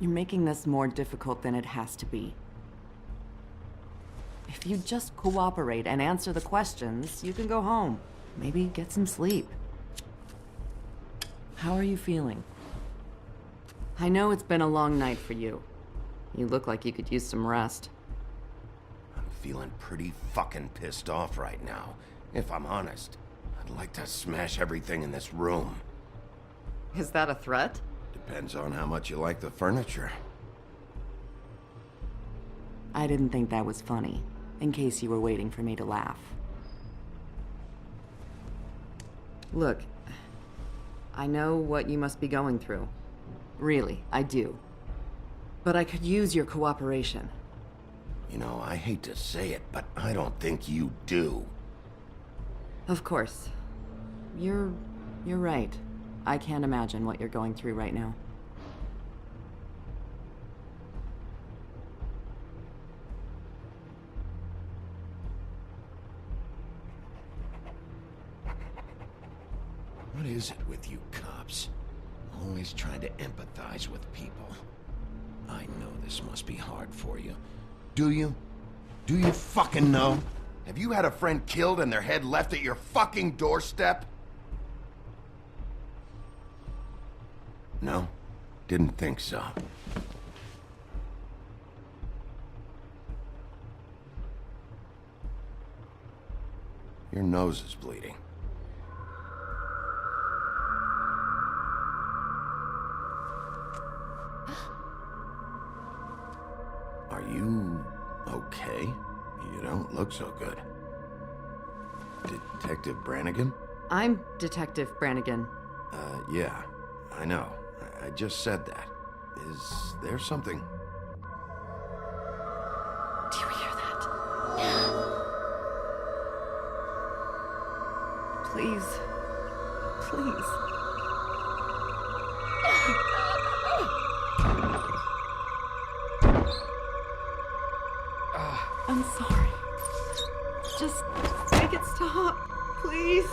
You're making this more difficult than it has to be. If you just cooperate and answer the questions, you can go home. Maybe get some sleep. How are you feeling? I know it's been a long night for you. You look like you could use some rest. I'm feeling pretty fucking pissed off right now, if I'm honest. I'd like to smash everything in this room. Is that a threat? Depends on how much you like the furniture. I didn't think that was funny, in case you were waiting for me to laugh. Look, I know what you must be going through. Really, I do. But I could use your cooperation. You know, I hate to say it, but I don't think you do. Of course. You're right. I can't imagine what you're going through right now. What is it with you cops? Always trying to empathize with people. I know this must be hard for you. Do you? Do you fucking know? Have you had a friend killed and their head left at your fucking doorstep? No? Didn't think so. Your nose is bleeding. Are you okay? You don't look so good. Detective Brannigan? I'm Detective Brannigan. Yeah, I know. I just said that. Is there something? Do you hear that? Please. Please. I'm sorry. Just make it stop, please.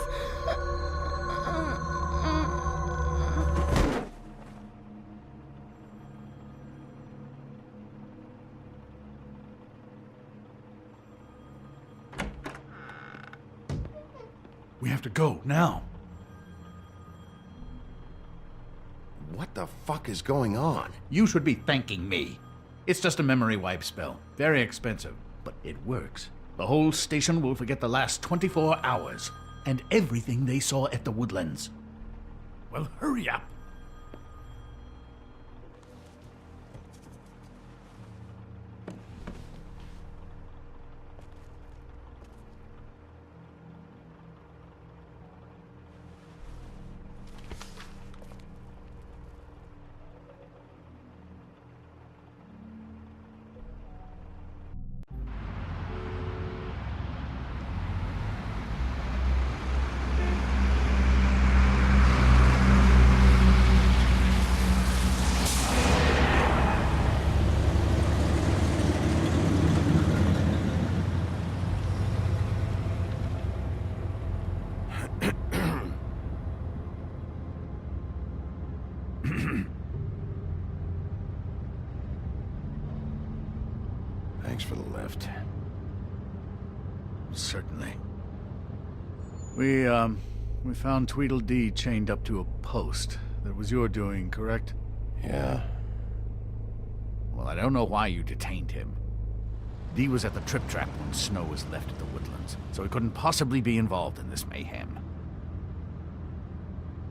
We have to go, now. What the fuck is going on? You should be thanking me. It's just a memory wipe spell. Very expensive, but it works. The whole station will forget the last 24 hours, and everything they saw at the Woodlands. Well, hurry up. Thanks for the lift. Certainly. We found Tweedledee chained up to a post. That was your doing, correct? Yeah. Well, I don't know why you detained him. Dee was at the Trip Trap when Snow was left at the Woodlands, so he couldn't possibly be involved in this mayhem.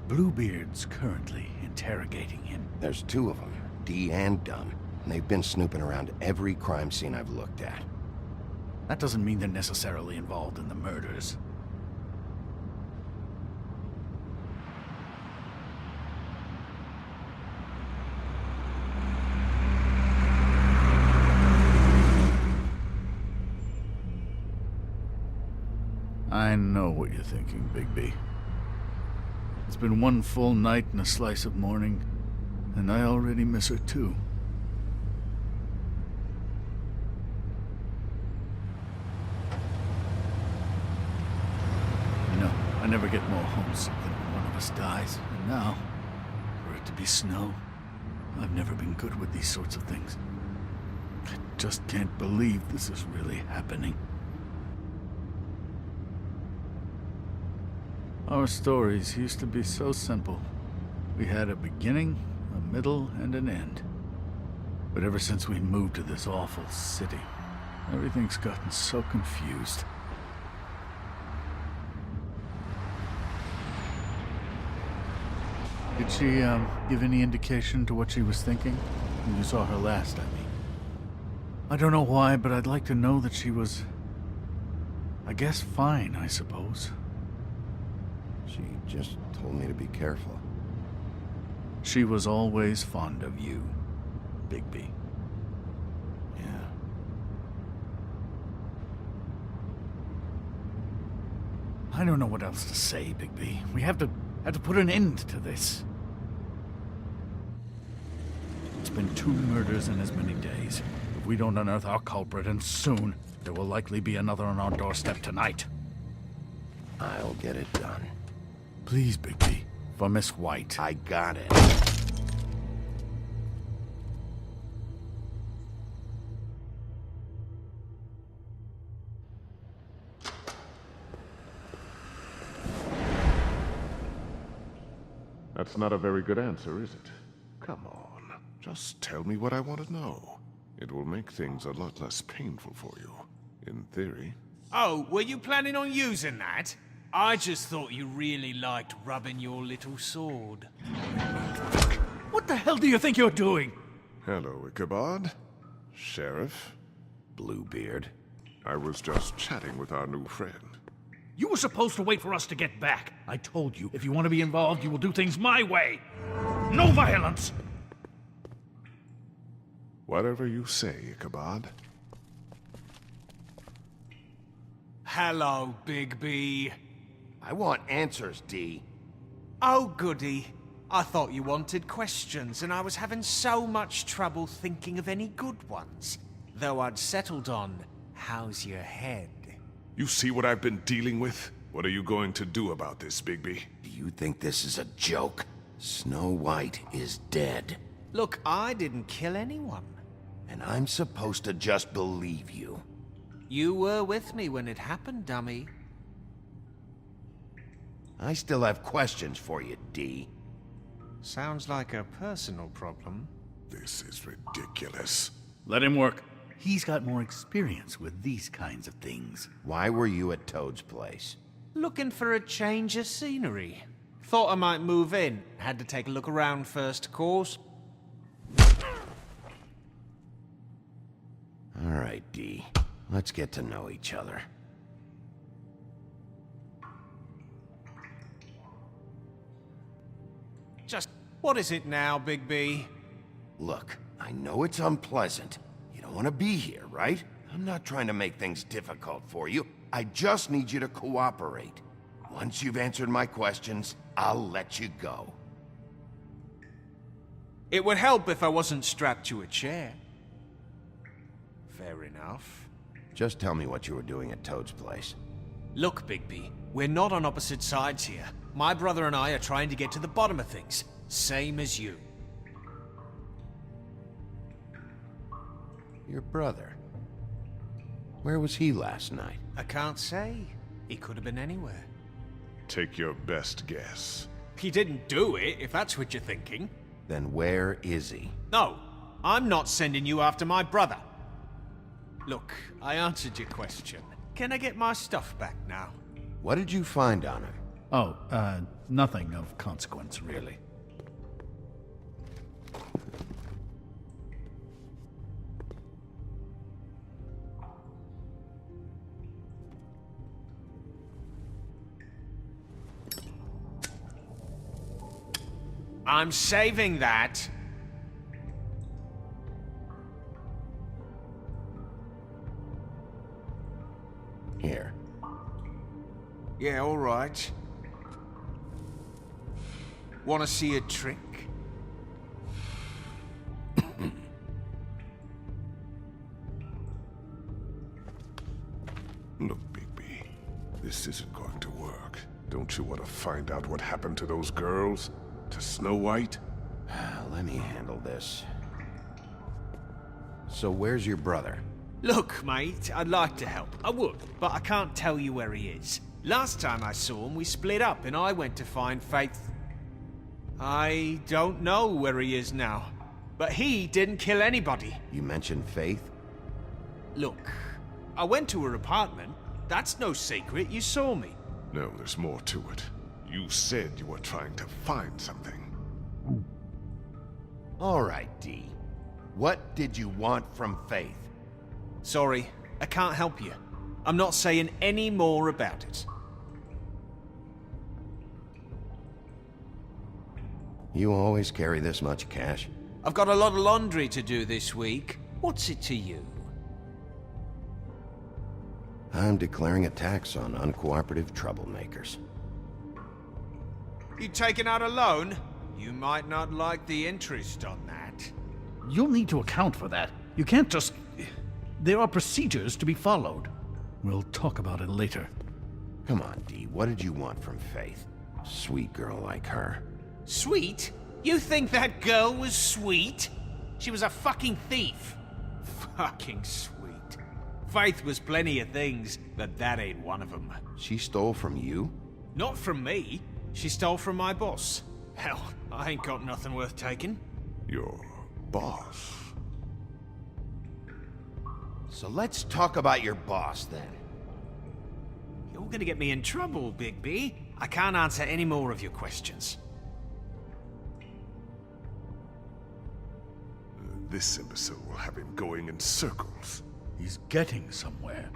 Bluebeard's currently interrogating him. There's two of them, Dee and Dunn. And they've been snooping around every crime scene I've looked at. That doesn't mean they're necessarily involved in the murders. I know what you're thinking, Bigby. It's been one full night and a slice of morning, and I already miss her too. I never get more homesick than when one of us dies. And now, for it to be Snow, I've never been good with these sorts of things. I just can't believe this is really happening. Our stories used to be so simple. We had a beginning, a middle, and an end. But ever since we moved to this awful city, everything's gotten so confused. Did she, give any indication to what she was thinking? When you saw her last, I mean. I don't know why, but I'd like to know that she was... I guess fine, I suppose. She just told me to be careful. She was always fond of you, Bigby. Yeah. I don't know what else to say, Bigby. We have to put an end to this. It's been 2 murders in as many days. If we don't unearth our culprit, and soon, there will likely be another on our doorstep tonight. I'll get it done. Please, Bigby. For Miss White. I got it. That's not a very good answer, is it? Come on. Just tell me what I want to know. It will make things a lot less painful for you. In theory. Oh, were you planning on using that? I just thought you really liked rubbing your little sword. What the hell do you think you're doing? Hello, Ichabod. Sheriff. Bluebeard. I was just chatting with our new friend. You were supposed to wait for us to get back. I told you, if you want to be involved, you will do things my way. No violence! Whatever you say, Ichabod. Hello, Bigby. I want answers, D. Oh, goody. I thought you wanted questions, and I was having so much trouble thinking of any good ones. Though I'd settled on, how's your head? You see what I've been dealing with? What are you going to do about this, Bigby? Do you think this is a joke? Snow White is dead. Look, I didn't kill anyone. And I'm supposed to just believe you. You were with me when it happened, dummy. I still have questions for you, D. Sounds like a personal problem. This is ridiculous. Let him work. He's got more experience with these kinds of things. Why were you at Toad's place? Looking for a change of scenery. Thought I might move in. Had to take a look around first, of course. All right, D. Let's get to know each other. Just, what is it now, Bigby? Look, I know it's unpleasant. You don't want to be here, right? I'm not trying to make things difficult for you. I just need you to cooperate. Once you've answered my questions, I'll let you go. It would help if I wasn't strapped to a chair. Fair enough. Just tell me what you were doing at Toad's place. Look, Bigby, we're not on opposite sides here. My brother and I are trying to get to the bottom of things. Same as you. Your brother. Where was he last night? I can't say. He could have been anywhere. Take your best guess. He didn't do it, if that's what you're thinking. Then where is he? No, I'm not sending you after my brother. Look, I answered your question. Can I get my stuff back now? What did you find on him? Oh, nothing of consequence, really. I'm saving that. Here. Yeah, all right. Want to see a trick? Look, Bigby, this isn't going to work. Don't you want to find out what happened to those girls? To Snow White? let me handle this. So where's your brother? Look, mate, I'd like to help. I would, but I can't tell you where he is. Last time I saw him, we split up and I went to find Faith. I don't know where he is now, but he didn't kill anybody. You mentioned Faith? Look, I went to her apartment. That's no secret, you saw me. No, there's more to it. You said you were trying to find something. All right, Dee. What did you want from Faith? Sorry, I can't help you. I'm not saying any more about it. You always carry this much cash? I've got a lot of laundry to do this week. What's it to you? I'm declaring a tax on uncooperative troublemakers. You taking out a loan? You might not like the interest on that. You'll need to account for that. You can't just... There are procedures to be followed. We'll talk about it later. Come on, Dee, what did you want from Faith? Sweet girl like her. Sweet? You think that girl was sweet? She was a fucking thief. Fucking sweet. Faith was plenty of things, but that ain't one of them. She stole from you? Not from me. She stole from my boss. Hell, I ain't got nothing worth taking. Your boss? So let's talk about your boss, then. You're gonna get me in trouble, Big B. I can't answer any more of your questions. This imbecile will have him going in circles. He's getting somewhere.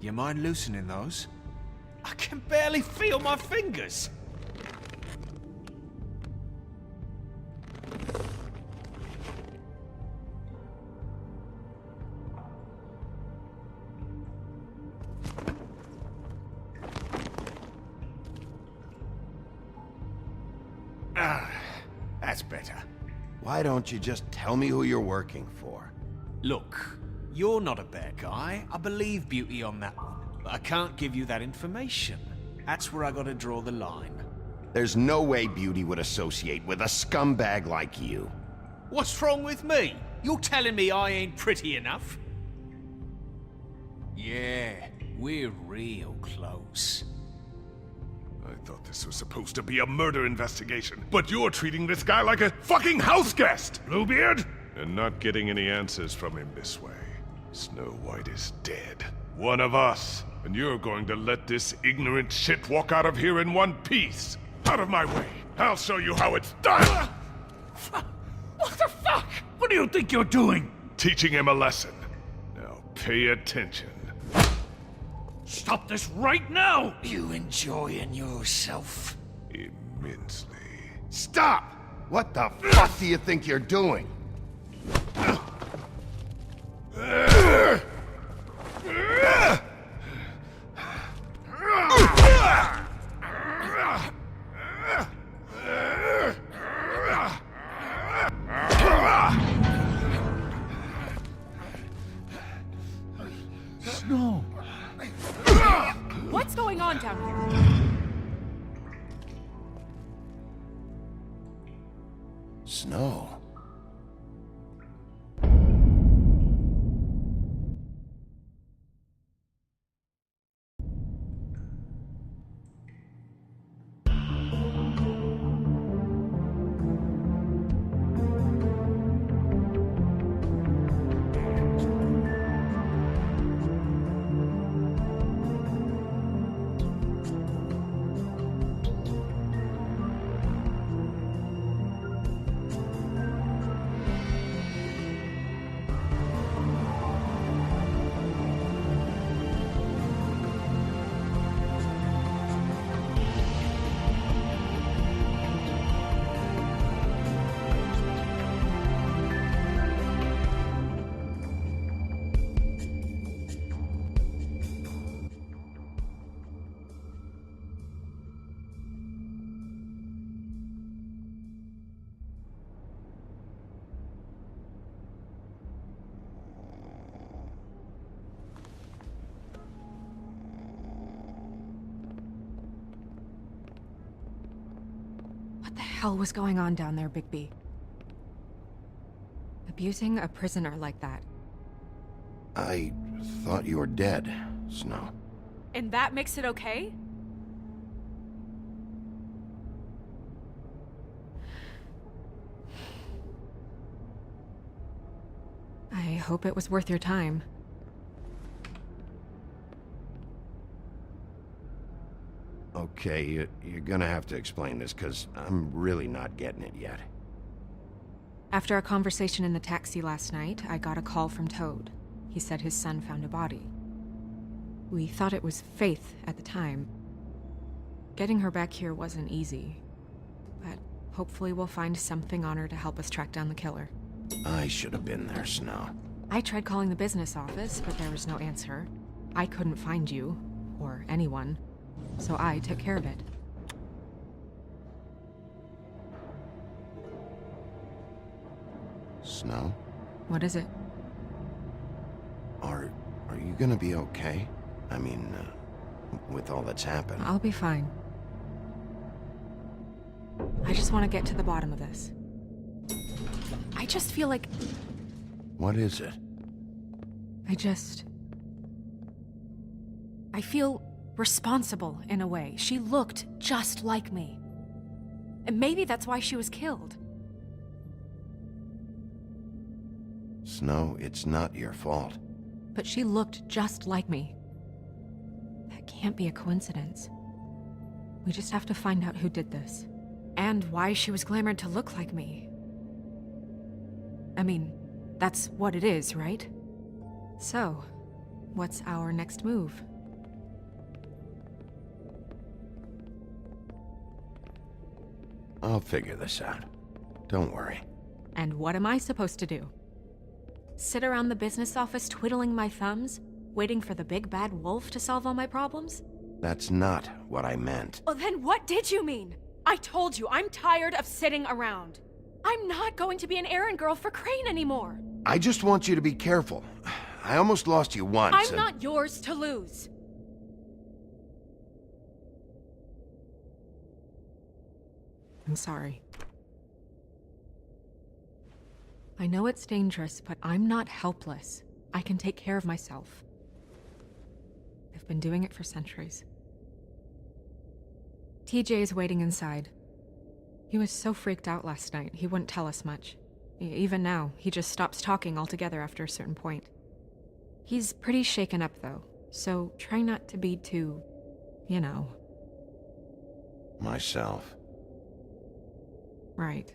You mind loosening those? I can barely feel my fingers. That's better. Why don't you just tell me who you're working for? Look, you're not a bad guy. I believe Beauty on that one. But I can't give you that information. That's where I gotta draw the line. There's no way Beauty would associate with a scumbag like you. What's wrong with me? You're telling me I ain't pretty enough? Yeah, we're real close. I thought this was supposed to be a murder investigation, but you're treating this guy like a fucking house guest, Bluebeard! And not getting any answers from him this way. Snow White is dead. One of us. And you're going to let this ignorant shit walk out of here in one piece. Out of my way. I'll show you how it's done! What the fuck? What do you think you're doing? Teaching him a lesson. Now pay attention. Stop this right now! You enjoying yourself? Immensely. Stop! What the fuck do you think you're doing? Snow! What's going on down here? Snow. hell was going on down there, Bigby? Abusing a prisoner like that. I thought you were dead, Snow. And that makes it okay? I hope it was worth your time. Okay, you're gonna have to explain this, because I'm really not getting it yet. After a conversation in the taxi last night, I got a call from Toad. He said his son found a body. We thought it was Faith at the time. Getting her back here wasn't easy, but hopefully we'll find something on her to help us track down the killer. I should have been there, Snow. I tried calling the business office, but there was no answer. I couldn't find you, or anyone, so I took care of it. Snow? What is it? Are you gonna be okay? I mean, with all that's happened. I'll be fine. I just want to get to the bottom of this. I just feel like... What is it? I feel responsible in a way. She looked just like me. And maybe that's why she was killed. Snow, it's not your fault. But she looked just like me. That can't be a coincidence. We just have to find out who did this. And why she was glamored to look like me. I mean, that's what it is, right? So, what's our next move? I'll figure this out. Don't worry. And what am I supposed to do? Sit around the business office twiddling my thumbs, waiting for the big bad wolf to solve all my problems? That's not what I meant. Well, then what did you mean? I told you, I'm tired of sitting around. I'm not going to be an errand girl for Crane anymore. I just want you to be careful. I almost lost you once. I'm not yours to lose. I'm sorry. I know it's dangerous, but I'm not helpless. I can take care of myself. I've been doing it for centuries. TJ is waiting inside. He was so freaked out last night, he wouldn't tell us much. Even now, he just stops talking altogether after a certain point. He's pretty shaken up, though, so try not to be too, you know. Myself. Right.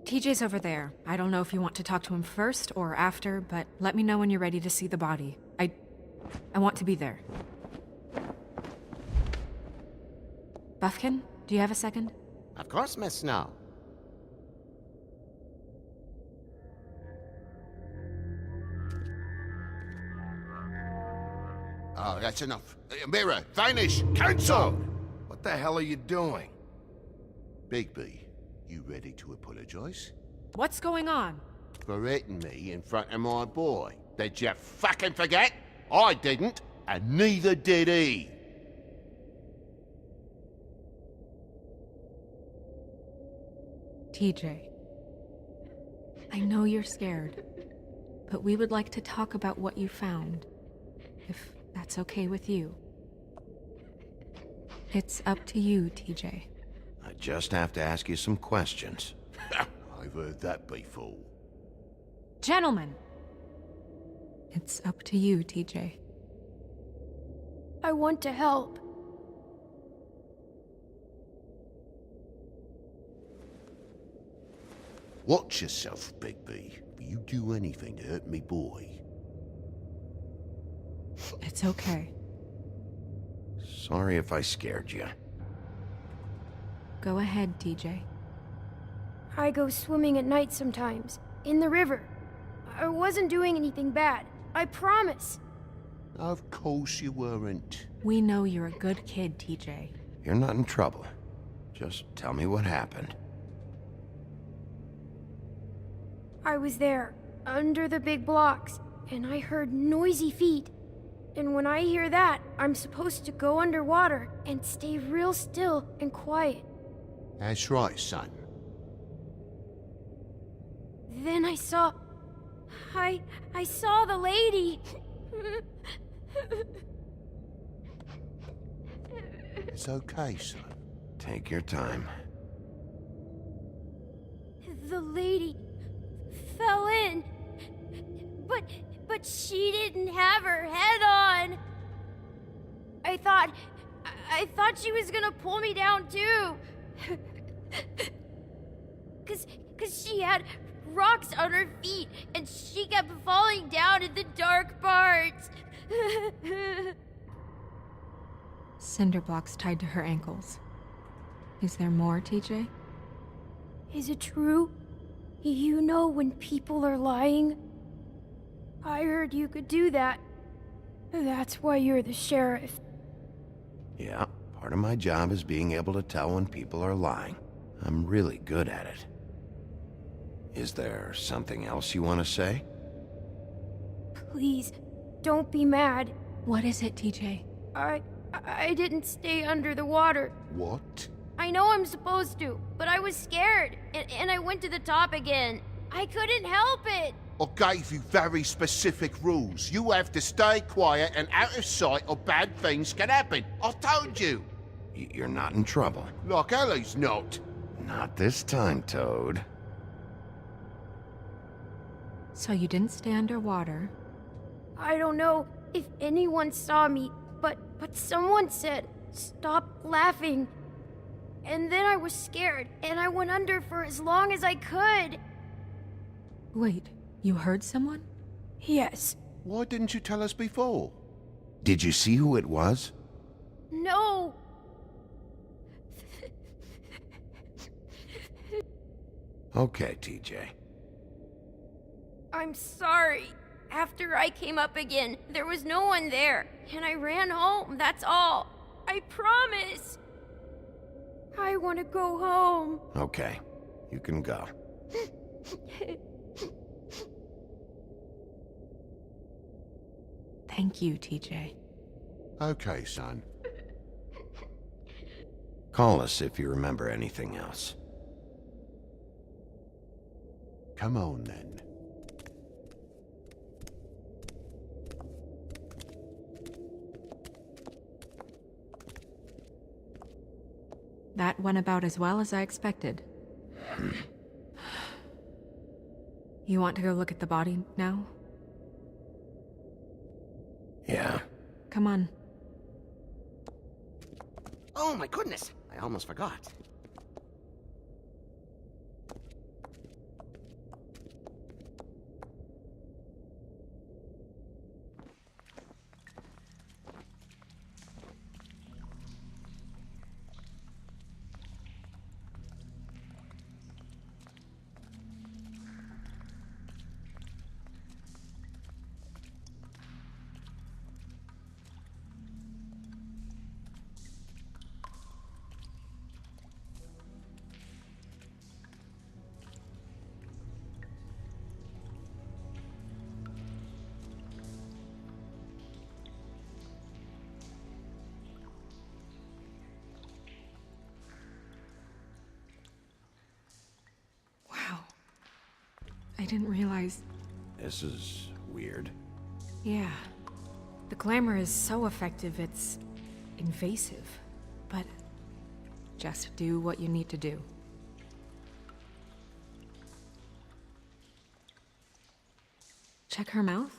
TJ's over there. I don't know if you want to talk to him first or after, but let me know when you're ready to see the body. I want to be there. Buffkin, do you have a second? Of course, Miss Snow. Oh, that's enough. Mirror, vanish, cancel! What the hell are you doing? Bigby, you ready to apologize? What's going on? For hitting me in front of my boy. Did you fucking forget? I didn't, and neither did he. TJ, I know you're scared, but we would like to talk about what you found, if that's okay with you. It's up to you, TJ. I just have to ask you some questions. I've heard that before. Gentlemen! It's up to you, TJ. I want to help. Watch yourself, Bigby. Will you do anything to hurt me boy? It's okay. Sorry if I scared you. Go ahead, TJ. I go swimming at night sometimes, in the river. I wasn't doing anything bad, I promise. Of course you weren't. We know you're a good kid, TJ. You're not in trouble. Just tell me what happened. I was there, under the big blocks, and I heard noisy feet. And when I hear that, I'm supposed to go underwater and stay real still and quiet. That's right, son. Then I saw the lady. It's okay, son. Take your time. The lady fell in. But she didn't have her head on. I thought she was gonna pull me down too. Cause she had rocks on her feet and she kept falling down in the dark parts. Cinder blocks tied to her ankles. Is there more, TJ? Is it true? You know when people are lying? I heard you could do that. That's why you're the sheriff. Yeah, part of my job is being able to tell when people are lying. I'm really good at it. Is there something else you want to say? Please, don't be mad. What is it, TJ? I didn't stay under the water. What? I know I'm supposed to, but I was scared, and I went to the top again. I couldn't help it. I gave you very specific rules. You have to stay quiet and out of sight or bad things can happen. I told you. You're not in trouble. Like Ellie's not. Not this time, Toad. So you didn't stay underwater. I don't know if anyone saw me, but someone said, "Stop laughing." And then I was scared, and I went under for as long as I could. Wait, you heard someone? Yes. Why didn't you tell us before? Did you see who it was? No. Okay, TJ. I'm sorry. After I came up again, there was no one there, and I ran home, that's all. I promise. I want to go home. Okay, you can go. Thank you, TJ. Okay, son. Call us if you remember anything else. Come on, then. That went about as well as I expected. You want to go look at the body now? Yeah. Come on. Oh my goodness, I almost forgot. Wow. I didn't realize... This is weird. Yeah. The glamour is so effective, it's invasive. But just do what you need to do. Check her mouth.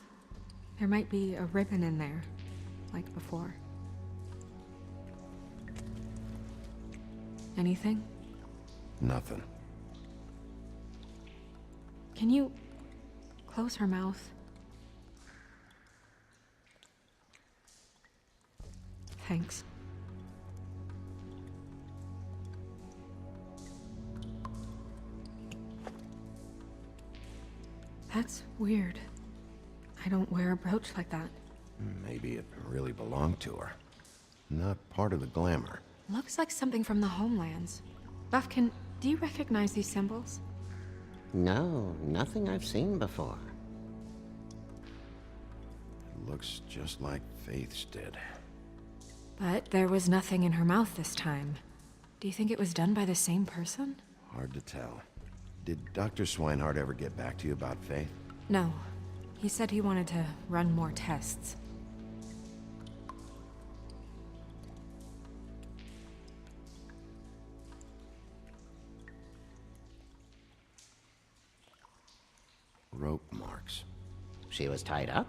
There might be a ribbon in there, like before. Anything? Nothing. Can you close her mouth? Thanks. That's weird. I don't wear a brooch like that. Maybe it really belonged to her. Not part of the glamour. Looks like something from the homelands. Buffkin, do you recognize these symbols? No, nothing I've seen before. It looks just like Faith's did. But there was nothing in her mouth this time. Do you think it was done by the same person? Hard to tell. Did Dr. Swinehart ever get back to you about Faith? No. He said he wanted to run more tests. Rope marks. She was tied up?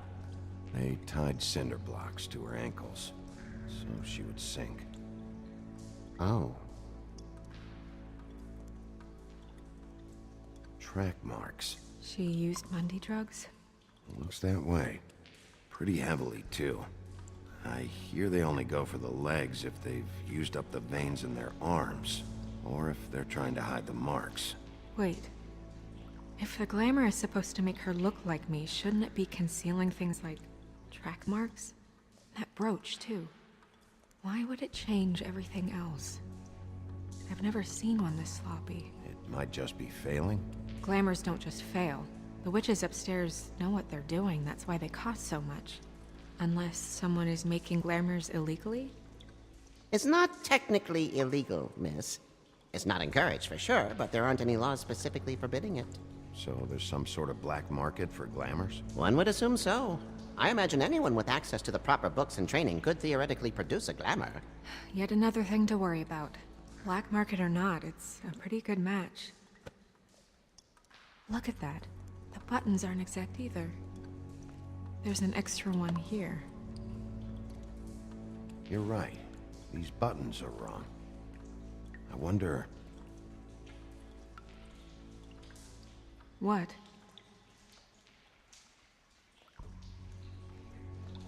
They tied cinder blocks to her ankles, so she would sink. Oh. Track marks. She used Mundy drugs? Looks that way. Pretty heavily, too. I hear they only go for the legs if they've used up the veins in their arms, or if they're trying to hide the marks. Wait. If the glamour is supposed to make her look like me, shouldn't it be concealing things like track marks? That brooch, too. Why would it change everything else? I've never seen one this sloppy. It might just be failing. Glamours don't just fail. The witches upstairs know what they're doing, that's why they cost so much. Unless someone is making glamours illegally? It's not technically illegal, miss. It's not encouraged for sure, but there aren't any laws specifically forbidding it. So there's some sort of black market for glamours? One would assume so. I imagine anyone with access to the proper books and training could theoretically produce a glamour. Yet another thing to worry about. Black market or not, it's a pretty good match. Look at that. The buttons aren't exact either. There's an extra one here. You're right. These buttons are wrong. I wonder... What?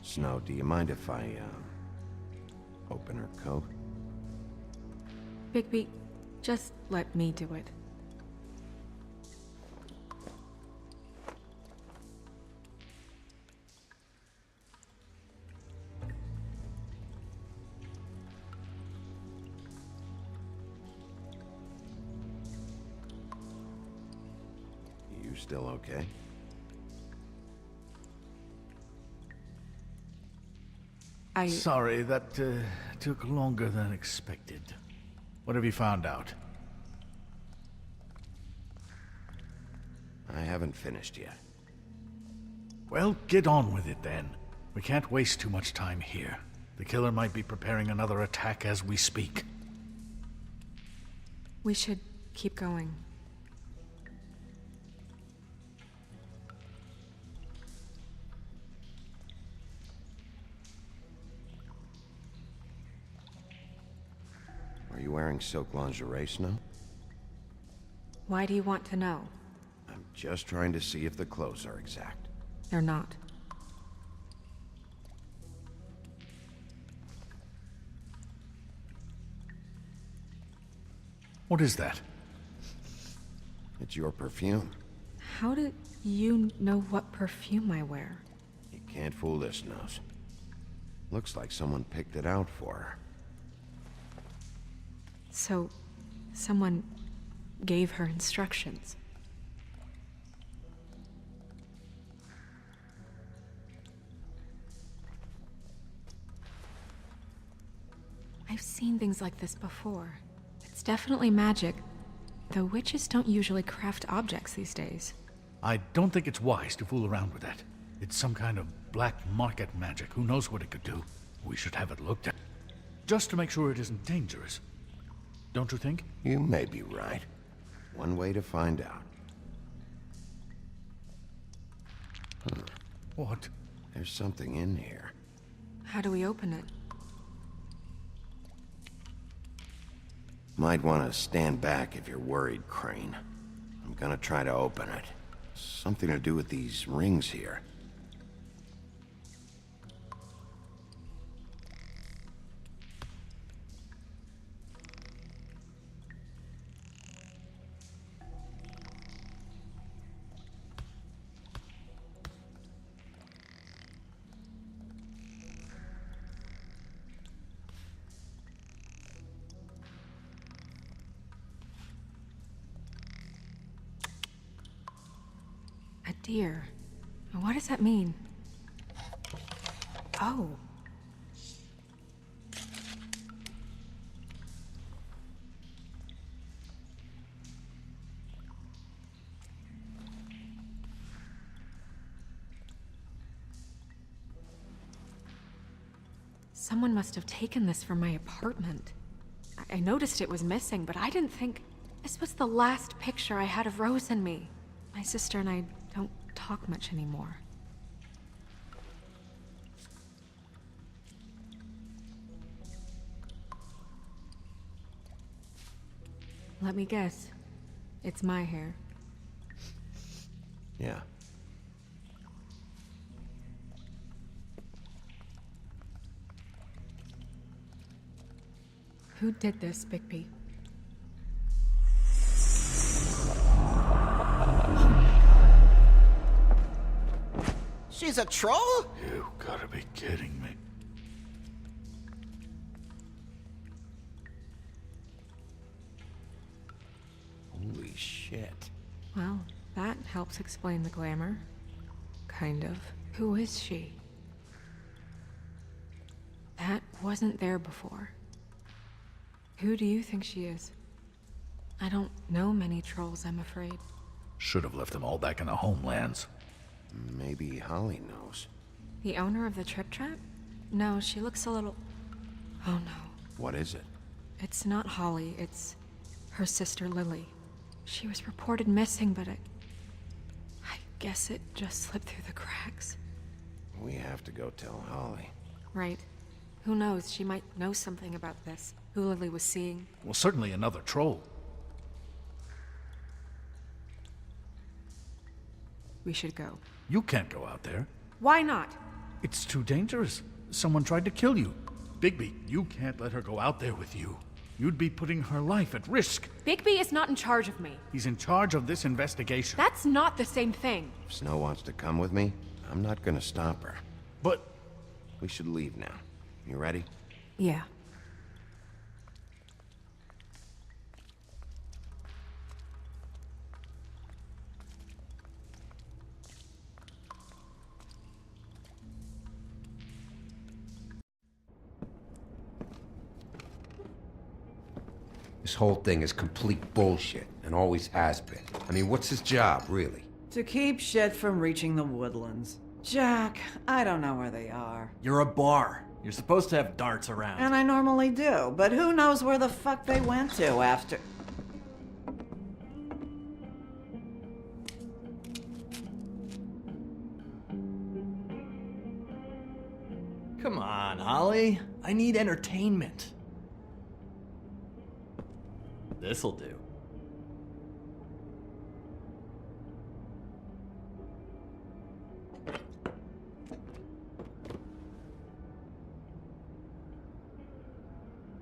Snow, do you mind if I, open her coat? Bigby, just let me do it. You still okay? Sorry, that took longer than expected. What have you found out? I haven't finished yet. Well, get on with it then. We can't waste too much time here. The killer might be preparing another attack as we speak. We should keep going. Are you wearing silk lingerie, Snow? Why do you want to know? I'm just trying to see if the clothes are exact. They're not. What is that? It's your perfume. How did you know what perfume I wear? You can't fool this nose. Looks like someone picked it out for her. So, someone gave her instructions. I've seen things like this before. It's definitely magic, though witches don't usually craft objects these days. I don't think it's wise to fool around with that. It's some kind of black market magic. Who knows what it could do? We should have it looked at. Just to make sure it isn't dangerous. Don't you think? You may be right. One way to find out. What? There's something in here. How do we open it? Might want to stand back if you're worried, Crane. I'm gonna try to open it. Something to do with these rings here. dear. What does that mean? Oh. Someone must have taken this from my apartment. I noticed it was missing, but I didn't think this was the last picture I had of Rose and me. My sister and I don't talk much anymore. Let me guess. It's my hair. Yeah. Who did this, Bigby? She's a troll? You gotta be kidding me. Holy shit. Well, that helps explain the glamour. Kind of. Who is she? That wasn't there before. Who do you think she is? I don't know many trolls, I'm afraid. Should have left them all back in the homelands. Maybe Holly knows. The owner of the Trip Trap? No, she looks a little... Oh no. What is it? It's not Holly, it's her sister Lily. She was reported missing, but I guess it just slipped through the cracks. We have to go tell Holly. Right. Who knows, she might know something about this. Who Lily was seeing. Well, certainly another troll. We should go. You can't go out there. Why not? It's too dangerous. Someone tried to kill you. Bigby, you can't let her go out there with you. You'd be putting her life at risk. Bigby is not in charge of me. He's in charge of this investigation. That's not the same thing. If Snow wants to come with me, I'm not gonna stop her. But We should leave now. You ready? Yeah. This whole thing is complete bullshit, and always has been. I mean, what's his job, really? To keep shit from reaching the woodlands. Jack, I don't know where they are. You're a bar. You're supposed to have darts around. And I normally do, but who knows where the fuck they went to after... Come on, Holly. I need entertainment. This'll do.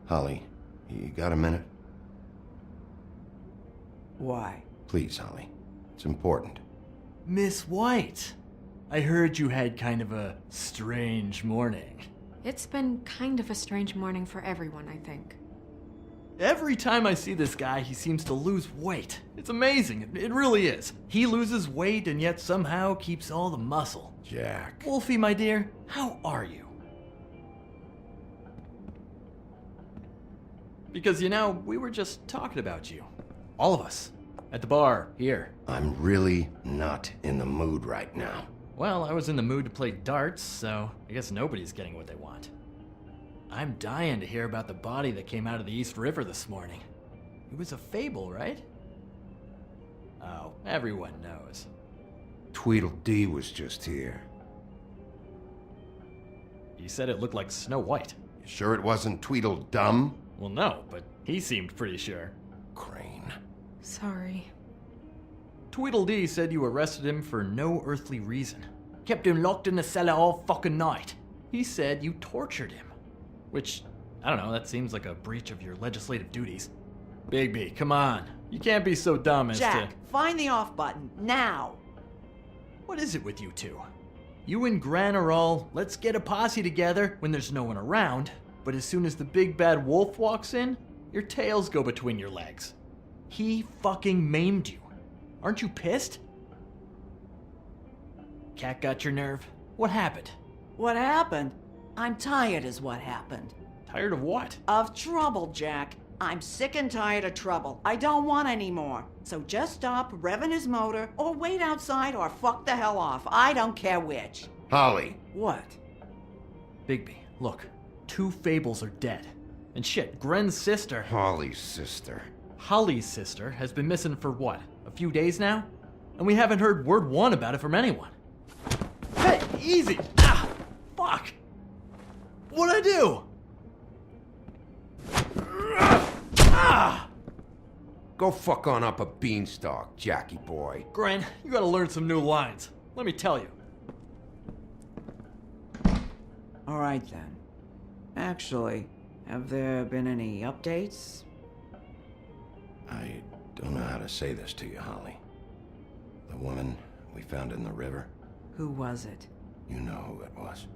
Holly, you got a minute? Why? Please, Holly. It's important. Miss White, I heard you had kind of a strange morning. It's been kind of a strange morning for everyone, I think. Every time I see this guy, he seems to lose weight. It's amazing. It really is. He loses weight and yet somehow keeps all the muscle. Jack. Wolfie, my dear, how are you? Because, you know, we were just talking about you. All of us. At the bar, here. I'm really not in the mood right now. Well, I was in the mood to play darts, so I guess nobody's getting what they want. I'm dying to hear about the body that came out of the East River this morning. It was a fable, right? Oh, everyone knows. Tweedledee was just here. You said it looked like Snow White. You sure it wasn't Tweedledum? Well, no, but he seemed pretty sure. Crane. Sorry. Tweedledee said you arrested him for no earthly reason. Kept him locked in the cellar all fucking night. He said you tortured him. Which, I don't know, that seems like a breach of your legislative duties. Bigby, come on. You can't be so dumb as Jack, to... find the off button, now! What is it with you two? You and Gran are all, let's get a posse together when there's no one around, but as soon as the big bad wolf walks in, your tails go between your legs. He fucking maimed you. Aren't you pissed? Cat got your nerve? What happened? What happened? I'm tired is what happened. Tired of what? Of trouble, Jack. I'm sick and tired of trouble. I don't want any more. So just stop revving his motor, or wait outside, or fuck the hell off. I don't care which. Holly. What? Bigby, look. 2 Fables are dead. And shit, Gren's sister... Holly's sister. Holly's sister has been missing for what? A few days now? And we haven't heard word one about it from anyone. Hey, easy! Ah! Fuck! What'd I do? Ah! Go fuck on up a beanstalk, Jackie boy. Gren, you gotta learn some new lines. Let me tell you. All right then. Actually, have there been any updates? I don't know how to say this to you, Holly. The woman we found in the river, Who was it? you know who it was.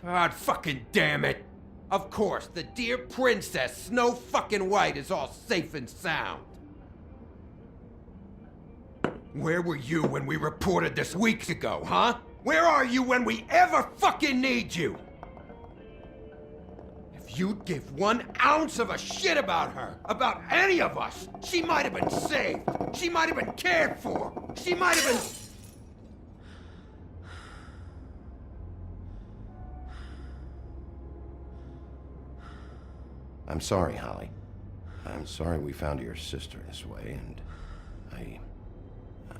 God fucking damn it! Of course, the dear princess, Snow fucking White, is all safe and sound. Where were you when we reported this weeks ago, huh? Where are you when we ever fucking need you? If you'd give 1 ounce of a shit about her, about any of us, she might have been saved. She might have been cared for. She might have been... I'm sorry, Holly. I'm sorry we found your sister this way, and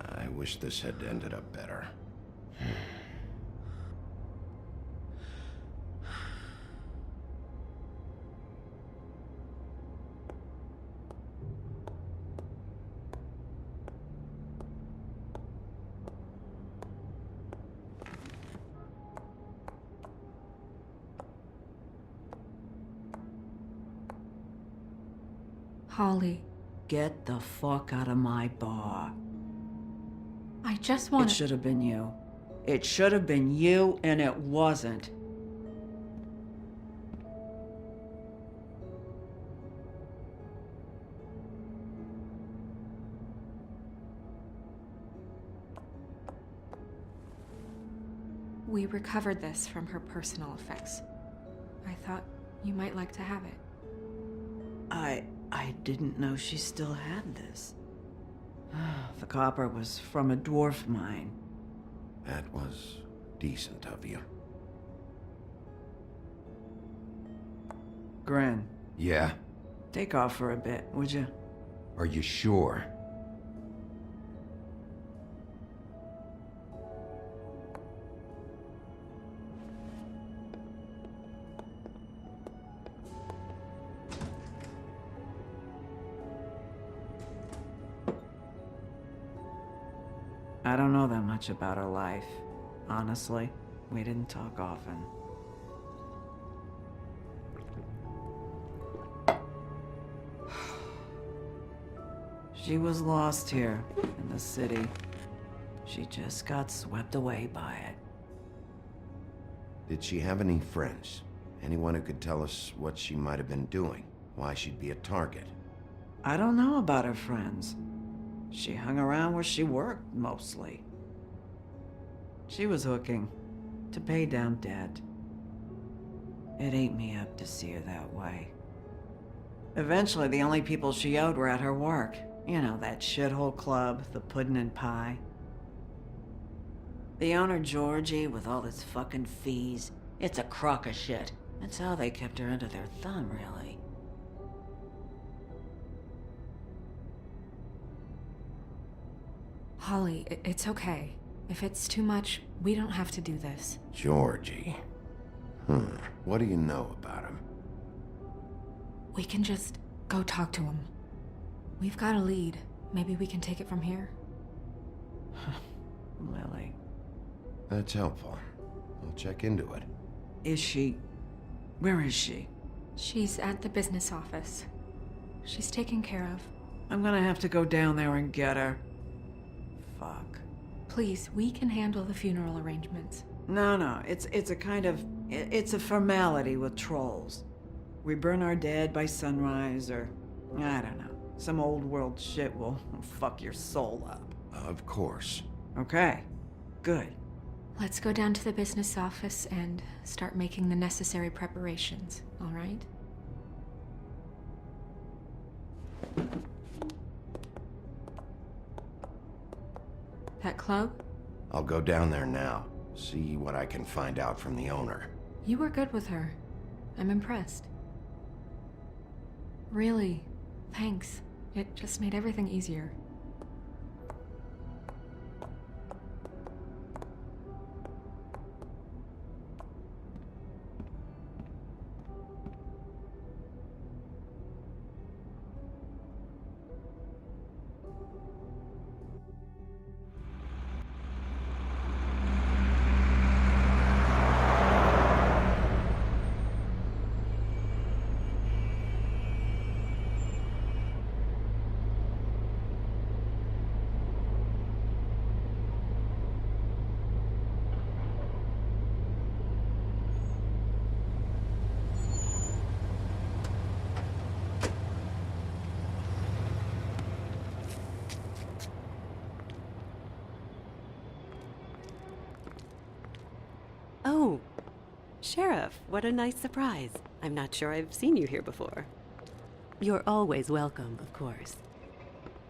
I wish this had ended up better. Holly, Get the fuck out of my bar. I just It want should have been you. It should have been you, and it wasn't. We recovered this from her personal effects. I thought you might like to have it. I didn't know she still had this. The copper was from a dwarf mine. That was decent of you. Gren, Yeah? take off for a bit, would you? Are you sure? I don't know that much about her life. Honestly, we didn't talk often. She was lost here in the city. She just got swept away by it. Did she have any friends? Anyone who could tell us what she might have been doing? Why she'd be a target? I don't know about her friends. She hung around where she worked, mostly. She was hooking to pay down debt. It ate me up to see her that way. Eventually, the only people she owed were at her work. You know, that shithole club, the Puddin' and Pie. The owner, Georgie, with all his fucking fees, it's a crock of shit. That's how they kept her under their thumb, really. Holly, it's okay. If it's too much, we don't have to do this. Georgie. What do you know about him? We can just go talk to him. We've got a lead. Maybe we can take it from here. Lily. That's helpful. I'll check into it. Is she... Where is she? She's at the business office. She's taken care of. I'm gonna have to go down there and get her. Fuck. Please, we can handle the funeral arrangements. No, it's a kind of... It's a formality with trolls. We burn our dead by sunrise, or I don't know. Some old world shit will fuck your soul up. Of course. Okay, good. Let's go down to the business office and start making the necessary preparations, all right? That club? I'll go down there now. See what I can find out from the owner. You were good with her. I'm impressed. Really, thanks. It just made everything easier. Oh, Sheriff, what a nice surprise. I'm not sure I've seen you here before. You're always welcome, of course.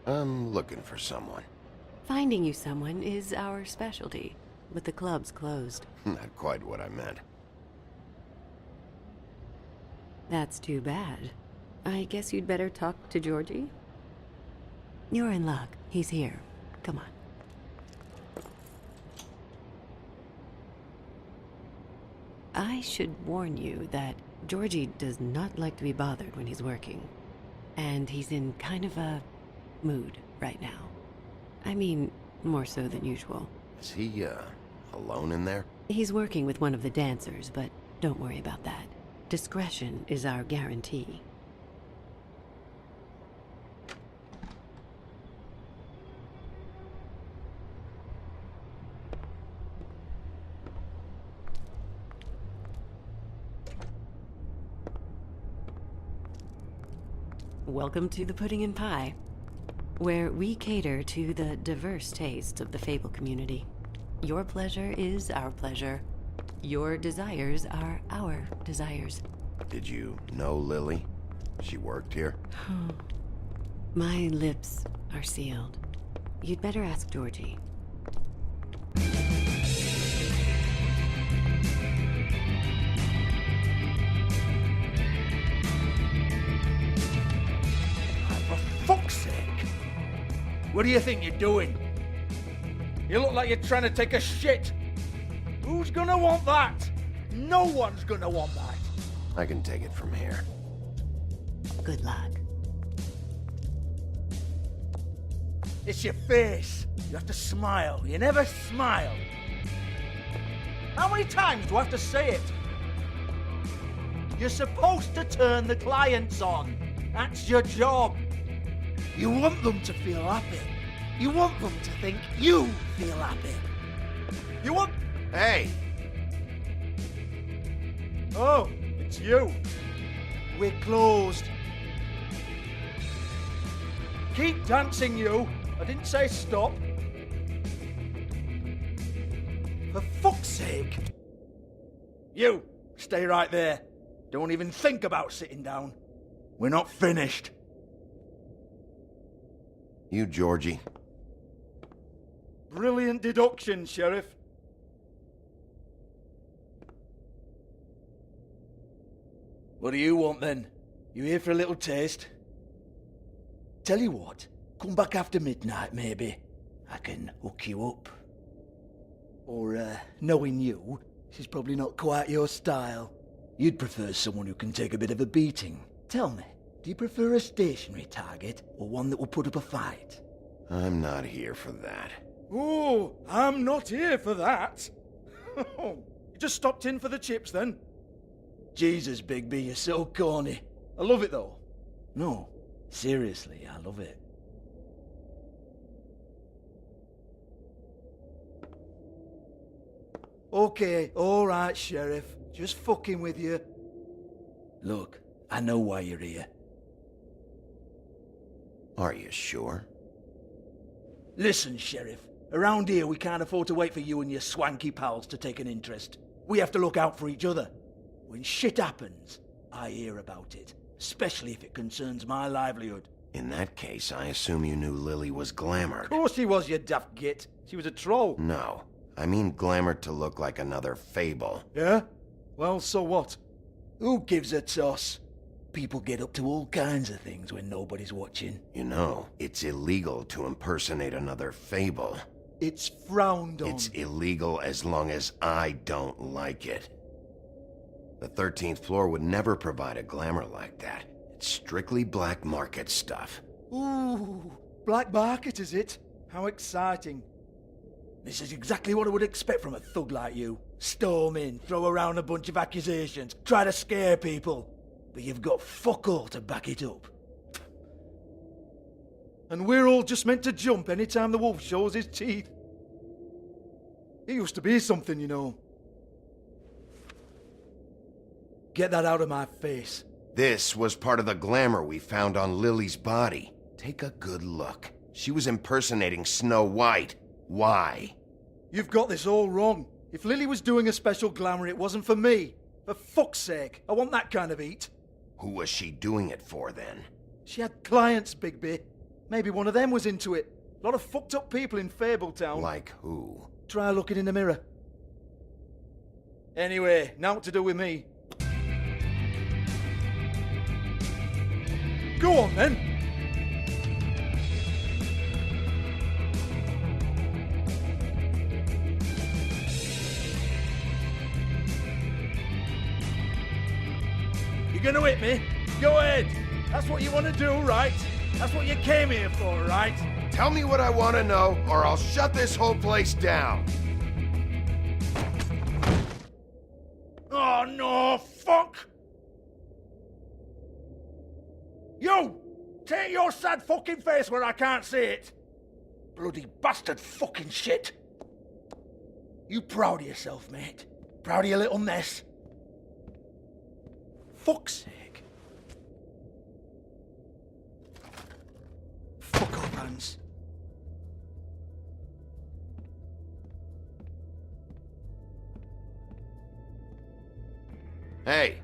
I'm looking for someone. Finding you someone is our specialty, but the club's closed. Not quite what I meant. That's too bad. I guess you'd better talk to Georgie? You're in luck. He's here. Come on. I should warn you that Georgie does not like to be bothered when he's working. And he's in kind of a mood right now. I mean, more so than usual. Is he, alone in there? He's working with one of the dancers, but don't worry about that. Discretion is our guarantee. Welcome to the Pudding and Pie, where we cater to the diverse tastes of the Fable community. Your pleasure is our pleasure. Your desires are our desires. Did you know Lily? She worked here? My lips are sealed. You'd better ask Georgie. Fuck's sake! What do you think you're doing? You look like you're trying to take a shit. Who's gonna want that? No one's gonna want that. I can take it from here. Good luck. It's your face. You have to smile. You never smile. How many times do I have to say it? You're supposed to turn the clients on. That's your job. You want them to feel happy. You want them to think you feel happy. You want... Hey! Oh, it's you. We're closed. Keep dancing, you. I didn't say stop. For fuck's sake. You, stay right there. Don't even think about sitting down. We're not finished. You, Georgie. Brilliant deduction, Sheriff. What do you want then? You here for a little taste? Tell you what, come back after midnight maybe. I can hook you up. Or, knowing you, she's probably not quite your style. You'd prefer someone who can take a bit of a beating. Tell me, do you prefer a stationary target or one that will put up a fight? I'm not here for that. Oh, I'm not here for that. You just stopped in for the chips then? Jesus, Bigby, you're so corny. I love it though. No, seriously, I love it. Okay, alright, Sheriff. Just fucking with you. Look, I know why you're here. Are you sure? Listen, Sheriff. Around here, we can't afford to wait for you and your swanky pals to take an interest. We have to look out for each other. When shit happens, I hear about it, especially if it concerns my livelihood. In that case, I assume you knew Lily was glamored. Of course she was, you daft git. She was a troll. No, I mean glamored to look like another fable. Yeah? Well, so what? Who gives a toss? People get up to all kinds of things when nobody's watching. You know, it's illegal to impersonate another fable. It's frowned on. It's illegal as long as I don't like it. The 13th floor would never provide a glamour like that. It's strictly black market stuff. Ooh, black market is it? How exciting. This is exactly what I would expect from a thug like you. Storm in, throw around a bunch of accusations, try to scare people. But you've got fuck all to back it up. And we're all just meant to jump any time the wolf shows his teeth. It used to be something, you know. Get that out of my face. This was part of the glamour we found on Lily's body. Take a good look. She was impersonating Snow White. Why? You've got this all wrong. If Lily was doing a special glamour, it wasn't for me. For fuck's sake, I want that kind of eat. Who was she doing it for, then? She had clients, Bigby. Maybe one of them was into it. A lot of fucked up people in Fabletown. Like who? Try looking in the mirror. Anyway, now what to do with me. Go on, then. You're gonna hit me? Go ahead. That's what you want to do, right? That's what you came here for, right? Tell me what I want to know, or I'll shut this whole place down. Oh, no, fuck! You! Take your sad fucking face where I can't see it! Bloody bastard fucking shit! You proud of yourself, mate? Proud of your little mess? Fuck's sake. Fuck off, Hans. Hey.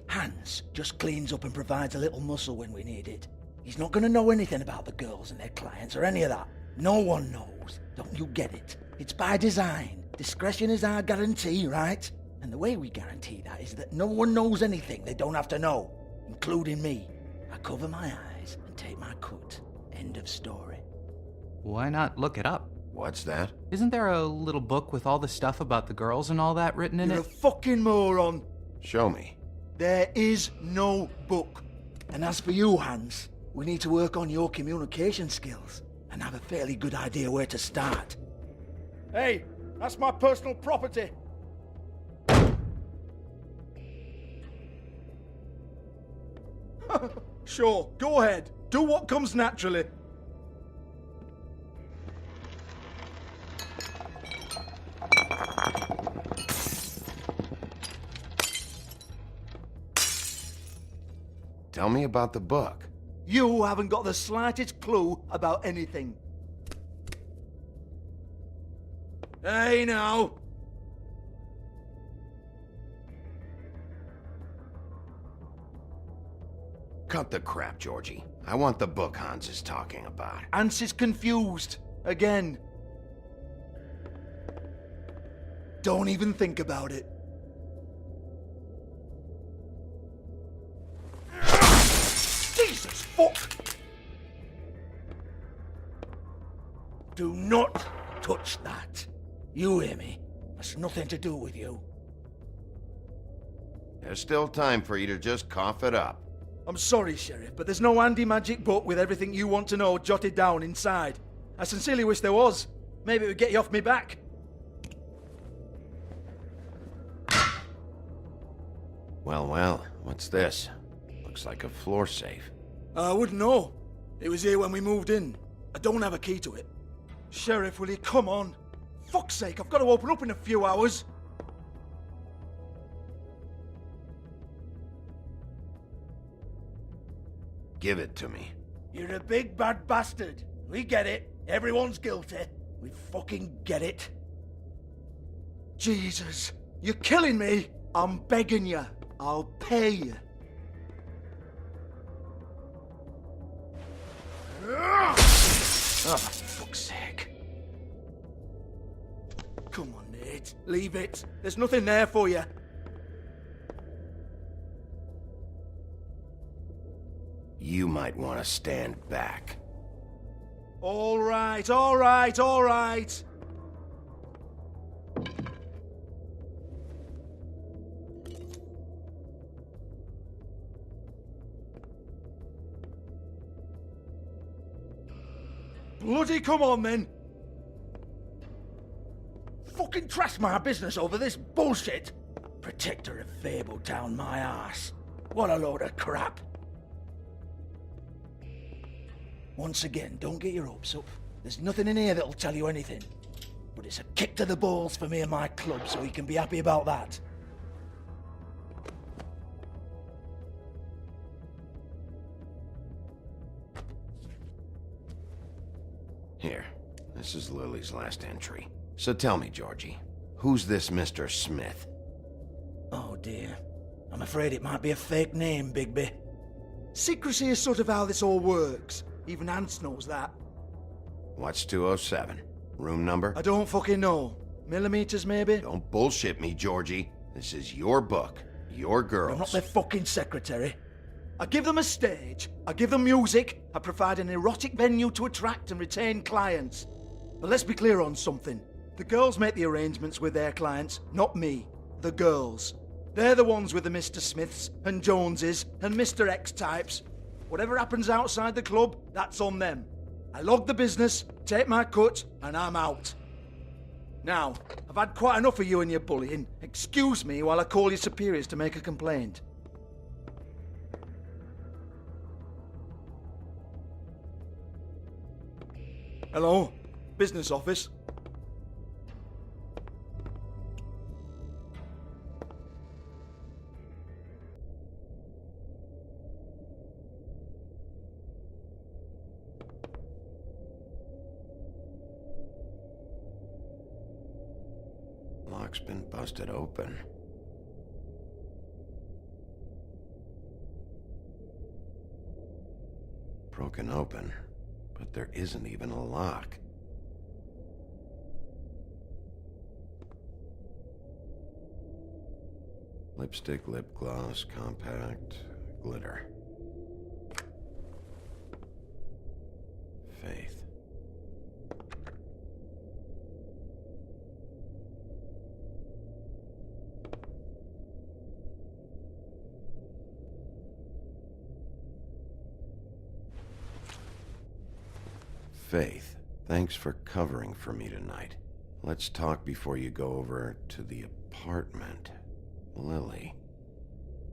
Hans just cleans up and provides a little muscle when we need it. He's not gonna know anything about the girls and their clients or any of that. No one knows. Don't you get it? It's by design. Discretion is our guarantee, right? And the way we guarantee that is that no one knows anything they don't have to know, including me. I cover my eyes and take my cut. End of story. Why not look it up? What's that? Isn't there a little book with all the stuff about the girls and all that written in You're it? a fucking moron. Show me. There is no book. And as for you, Hans, we need to work on your communication skills and have a fairly good idea where to start. Hey, that's my personal property. Sure, go ahead. Do what comes naturally. Tell me about the book. You haven't got the slightest clue about anything. Hey, now. Cut the crap, Georgie. I want the book Hans is talking about. Hans is confused. Again. Don't even think about it. Jesus fuck! Do not touch that. You hear me? That's nothing to do with you. There's still time for you to just cough it up. I'm sorry, Sheriff, but there's no handy magic book with everything you want to know jotted down inside. I sincerely wish there was. Maybe it would get you off me back. Well, well, what's this? Looks like a floor safe. I wouldn't know. It was here when we moved in. I don't have a key to it. Sheriff, will you come on? Fuck's sake, I've got to open up in a few hours. Give it to me. You're a big bad bastard. We get it. Everyone's guilty. We fucking get it. Jesus, you're killing me. I'm begging you. I'll pay you. Oh, for fuck's sake. Come on, Nate. Leave it. There's nothing there for you. You might want to stand back. All right, all right, all right. Bloody come on, then. Fucking trash my business over this bullshit. Protector of Fable down my ass. What a load of crap. Once again, don't get your hopes up. There's nothing in here that'll tell you anything. But it's a kick to the balls for me and my club, so you can be happy about that. Here, this is Lily's last entry. So tell me, Georgie, who's this Mr. Smith? Oh dear. I'm afraid it might be a fake name, Bigby. Secrecy is sort of how this all works. Even Hans knows that. What's 207? Room number? I don't fucking know. Millimeters, maybe? Don't bullshit me, Georgie. This is your book. Your girls. I'm not their fucking secretary. I give them a stage, I give them music, I provide an erotic venue to attract and retain clients. But let's be clear on something. The girls make the arrangements with their clients, not me. The girls. They're the ones with the Mr. Smiths and Joneses and Mr. X types. Whatever happens outside the club, that's on them. I log the business, take my cut, and I'm out. Now, I've had quite enough of you and your bullying. Excuse me while I call your superiors to make a complaint. Hello? Business office? Lock's been busted open. Broken open, but there isn't even a lock. Lipstick, lip gloss, compact, glitter. Faith. Faith, thanks for covering for me tonight. Let's talk before you go over to the apartment. Lily.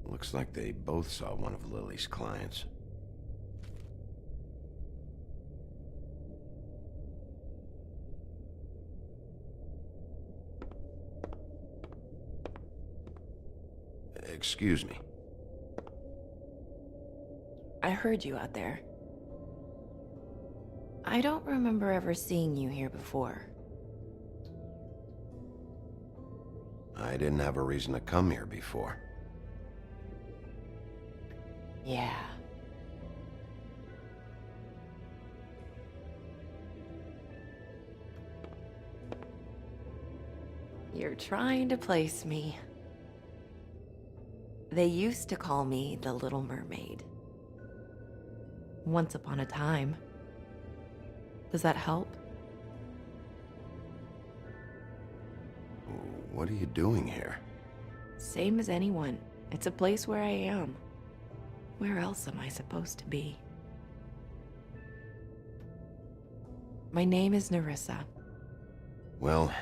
Looks like they both saw one of Lily's clients. Excuse me. I heard you out there. I don't remember ever seeing you here before. I didn't have a reason to come here before. Yeah. You're trying to place me. They used to call me the Little Mermaid. Once upon a time. Does that help? What are you doing here? Same as anyone. It's a place where I am. Where else am I supposed to be? My name is Nerissa. Well,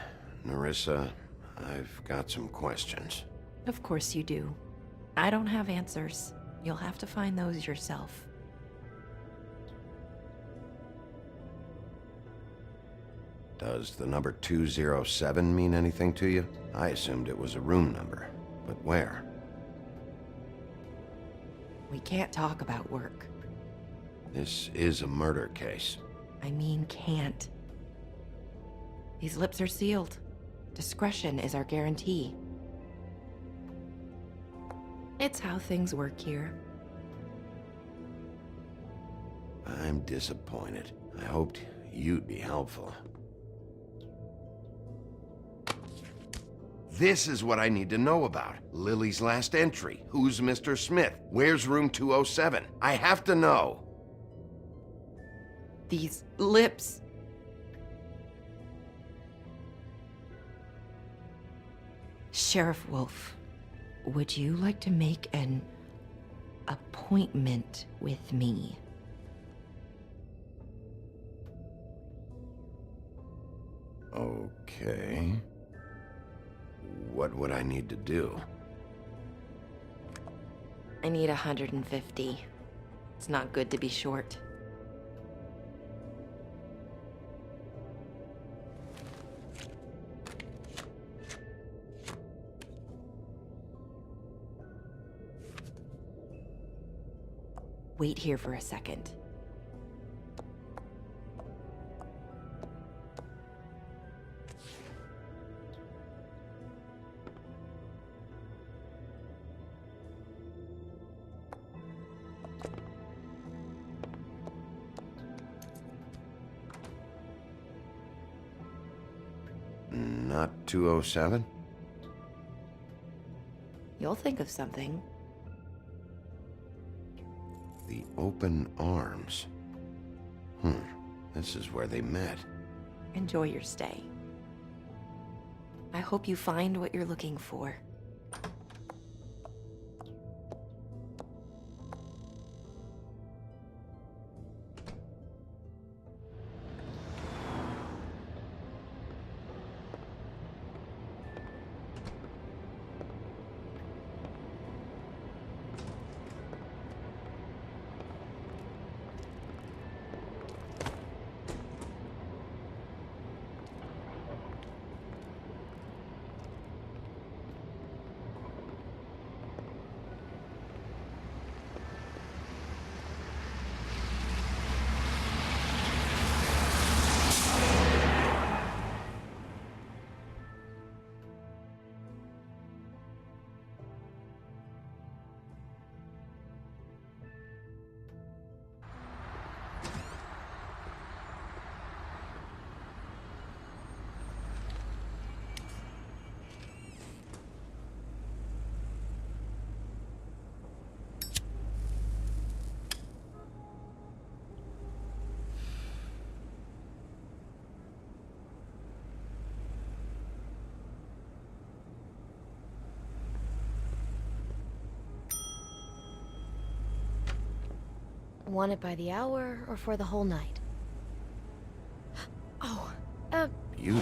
Nerissa, I've got some questions. Of course you do. I don't have answers. You'll have to find those yourself. Does the number 207 mean anything to you? I assumed it was a room number, but where? We can't talk about work. This is a murder case. I mean, can't. These lips are sealed. Discretion is our guarantee. It's how things work here. I'm disappointed. I hoped you'd be helpful. This is what I need to know about. Lily's last entry. Who's Mr. Smith? Where's room 207? I have to know. These lips. Sheriff Wolf, would you like to make an appointment with me? Okay. What would I need to do? I need 150. It's not good to be short. Wait here for a second. Not 207? You'll think of something. The open arms. This is where they met. Enjoy your stay. I hope you find what you're looking for. Want it by the hour or for the whole night? Oh, You?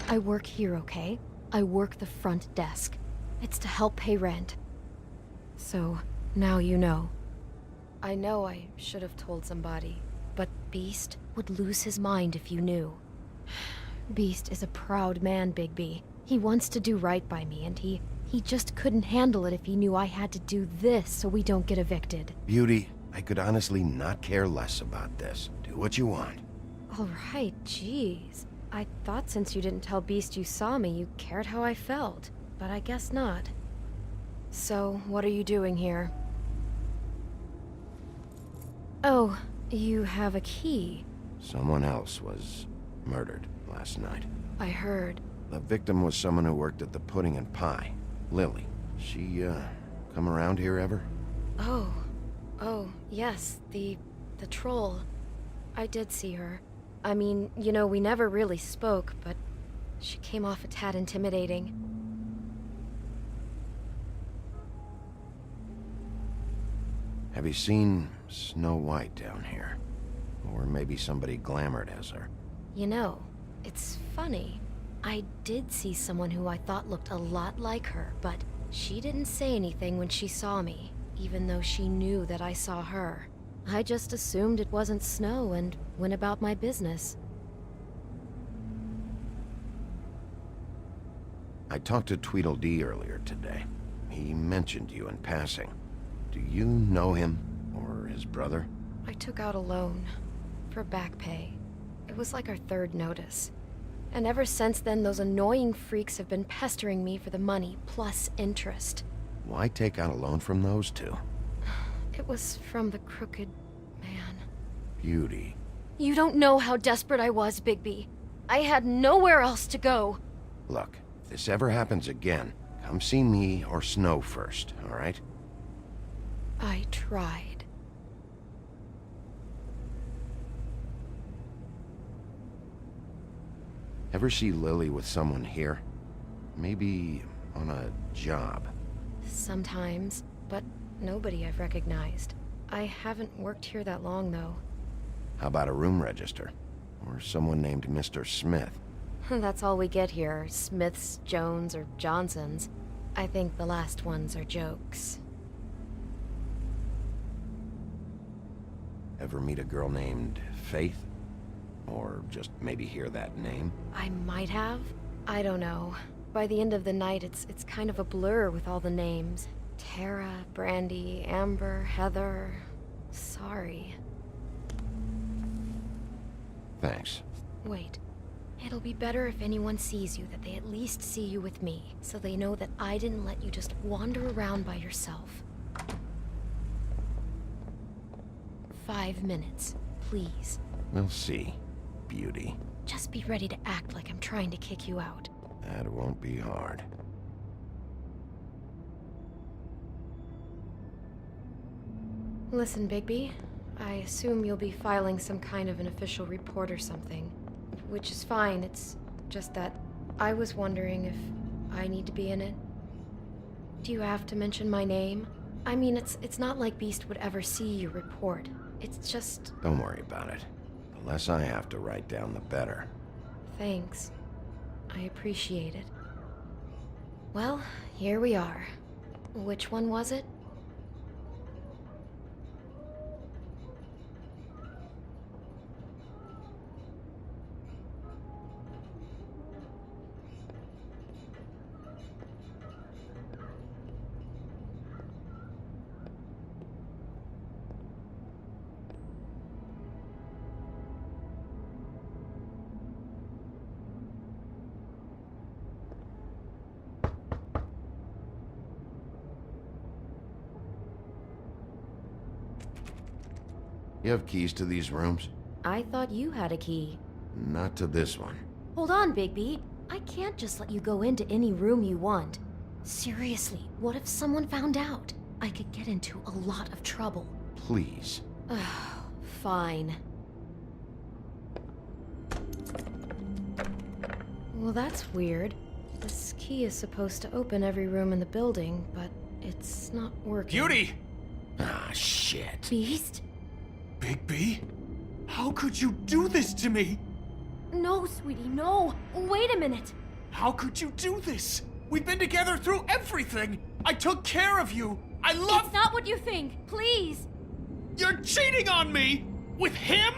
I work here, okay? I work the front desk. It's to help pay rent. So, now you know. I know I should have told somebody, but Beast would lose his mind if you knew. Beast is a proud man, Bigby. He wants to do right by me, and he just couldn't handle it if he knew I had to do this so we don't get evicted. Beauty, I could honestly not care less about this. Do what you want. All right, jeez. I thought since you didn't tell Beast you saw me, you cared how I felt. But I guess not. So, what are you doing here? Oh, you have a key. Someone else was murdered last night. I heard. The victim was someone who worked at the Pudding and Pie. Lily. She, come around here ever? Oh, yes, the troll. I did see her. I mean, you know, we never really spoke, but she came off a tad intimidating. Have you seen Snow White down here? Or maybe somebody glamored as her? You know, it's funny. I did see someone who I thought looked a lot like her, but she didn't say anything when she saw me, even though she knew that I saw her. I just assumed it wasn't Snow and went about my business. I talked to Tweedledee earlier today. He mentioned you in passing. Do you know him? Or his brother? I took out a loan for back pay. It was like our third notice. And ever since then, those annoying freaks have been pestering me for the money, plus interest. Why take out a loan from those two? It was from the crooked man. Beauty. You don't know how desperate I was, Bigby. I had nowhere else to go. Look, if this ever happens again, come see me or Snow first, all right? I tried. Ever see Lily with someone here? Maybe on a job. Sometimes, but nobody I've recognized. I haven't worked here that long, though. How about a room register? Or someone named Mr. Smith? That's all we get here, Smiths, Jones, or Johnsons. I think the last ones are jokes. Ever meet a girl named Faith? Or just maybe hear that name? I might have. I don't know. By the end of the night, it's kind of a blur with all the names. Tara, Brandy, Amber, Heather... Sorry. Thanks. Wait. It'll be better if anyone sees you that they at least see you with me, so they know that I didn't let you just wander around by yourself. 5 minutes, please. We'll see, Beauty. Just be ready to act like I'm trying to kick you out. That won't be hard. Listen, Bigby. I assume you'll be filing some kind of an official report or something. Which is fine, it's just that I was wondering if I need to be in it. Do you have to mention my name? I mean, it's not like Beast would ever see your report. It's just... Don't worry about it. The less I have to write down, the better. Thanks. I appreciate it. Well, here we are. Which one was it? You have keys to these rooms? I thought you had a key. Not to this one. Hold on, Bigby. I can't just let you go into any room you want. Seriously, what if someone found out? I could get into a lot of trouble. Please. Fine. Well, that's weird. This key is supposed to open every room in the building, but it's not working. Beauty! Ah, shit. Beast? Bigby? How could you do this to me? No, sweetie, no. Wait a minute. How could you do this? We've been together through everything. I took care of you. I love... It's not what you think. Please. You're cheating on me! With him?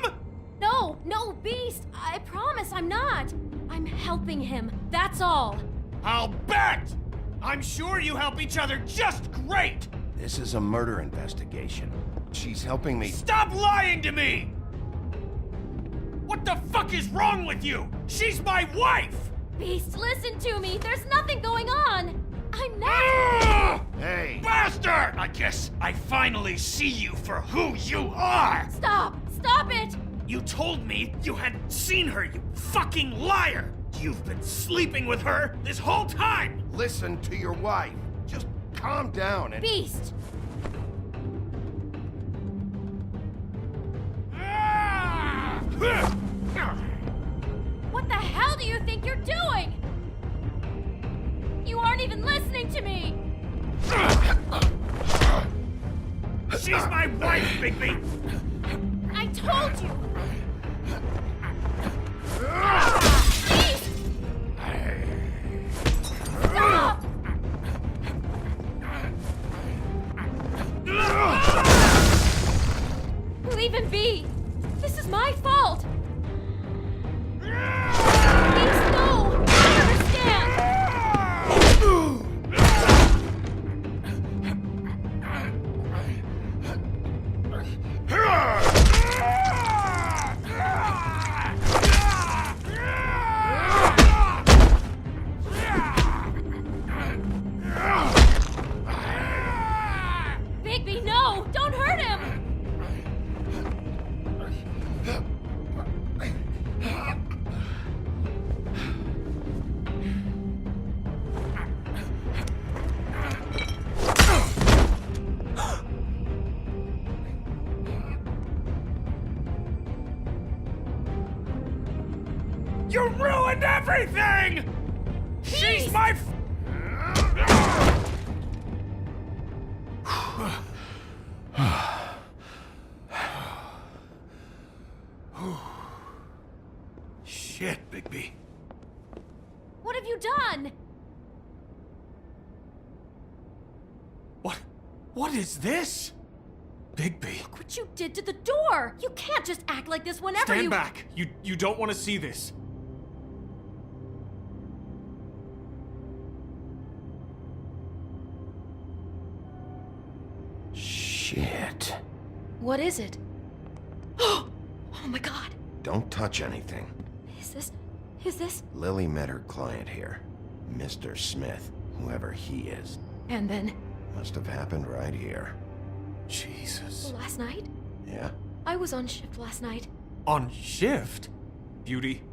No, Beast. I promise I'm not. I'm helping him. That's all. I'll bet! I'm sure you help each other just great! This is a murder investigation. She's helping me... Stop lying to me! What the fuck is wrong with you? She's my wife! Beast, listen to me. There's nothing going on. I'm not... Hey! Bastard! I guess I finally see you for who you are! Stop! Stop it! You told me you had seen her, you fucking liar! You've been sleeping with her this whole time! Listen to your wife. Just calm down and... Beast! What the hell do you think you're doing? You aren't even listening to me! She's my wife, Bigby! I told you! Stop! Leave him be! This is my fault! Please, no! I understand! You ruined everything! She's my Shit, Bigby. What have you done? What is this? Bigby. Look what you did to the door! You can't just act like this whenever Stand back. You don't want to see this. Shit. What is it? Oh my god. Don't touch anything. Is this? Lily met her client here. Mr. Smith, whoever he is. And then? Must have happened right here. Jesus. Last night? Yeah? I was on shift last night. On shift? Beauty,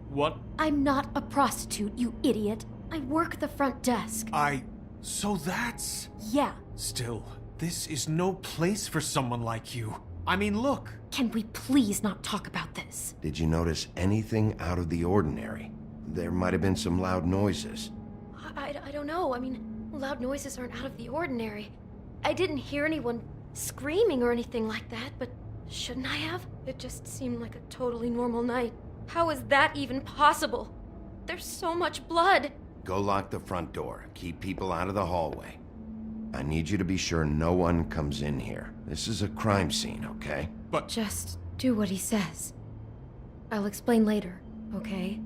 what? I'm not a prostitute, you idiot. I work the front desk. So that's... Yeah. Still, this is no place for someone like you. I mean, look. Can we please not talk about this? Did you notice anything out of the ordinary? There might have been some loud noises. I don't know. I mean, loud noises aren't out of the ordinary. I didn't hear anyone screaming or anything like that, but shouldn't I have? It just seemed like a totally normal night. How is that even possible? There's so much blood. Go lock the front door. Keep people out of the hallway. I need you to be sure no one comes in here. This is a crime scene, okay? But... Just do what he says. I'll explain later, okay?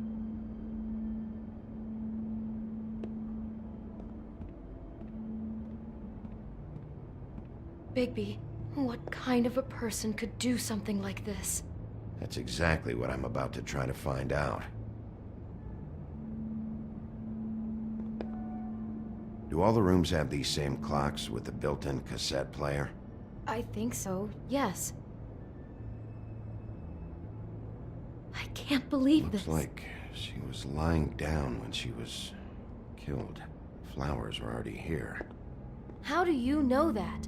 Bigby, what kind of a person could do something like this? That's exactly what I'm about to try to find out. Do all the rooms have these same clocks with the built-in cassette player? I think so, yes. I can't believe this. Looks like she was lying down when she was killed. Flowers were already here. How do you know that?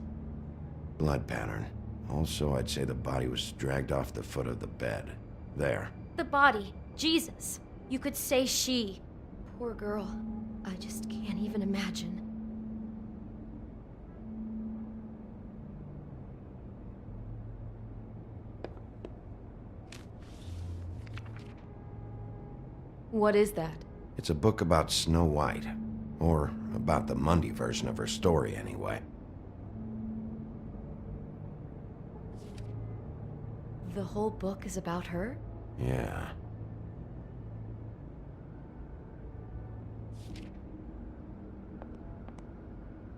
Blood pattern. Also, I'd say the body was dragged off the foot of the bed. There. The body. Jesus. You could say she. Poor girl. I just can't even imagine. What is that? It's a book about Snow White. Or about the Mundy version of her story, anyway. The whole book is about her? Yeah.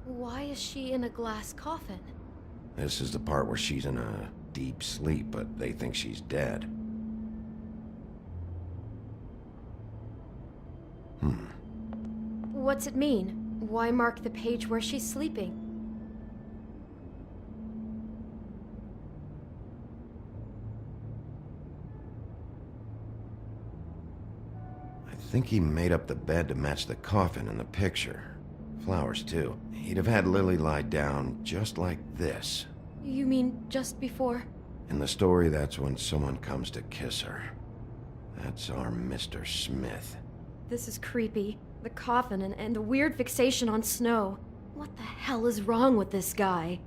Why is she in a glass coffin? This is the part where she's in a deep sleep, but they think she's dead. What's it mean? Why mark the page where she's sleeping? I think he made up the bed to match the coffin in the picture. Flowers, too. He'd have had Lily lie down just like this. You mean just before? In the story, that's when someone comes to kiss her. That's our Mr. Smith. This is creepy. The coffin and the weird fixation on Snow. What the hell is wrong with this guy?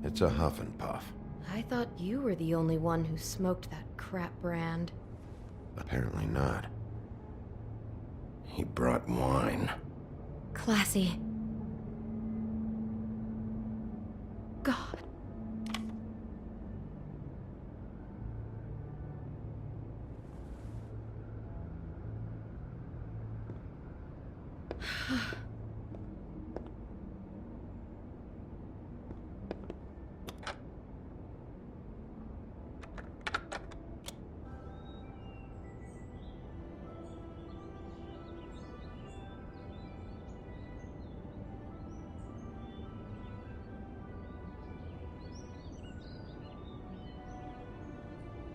It's a huff and puff. I thought you were the only one who smoked that crap brand. Apparently not. He brought wine. Classy. God.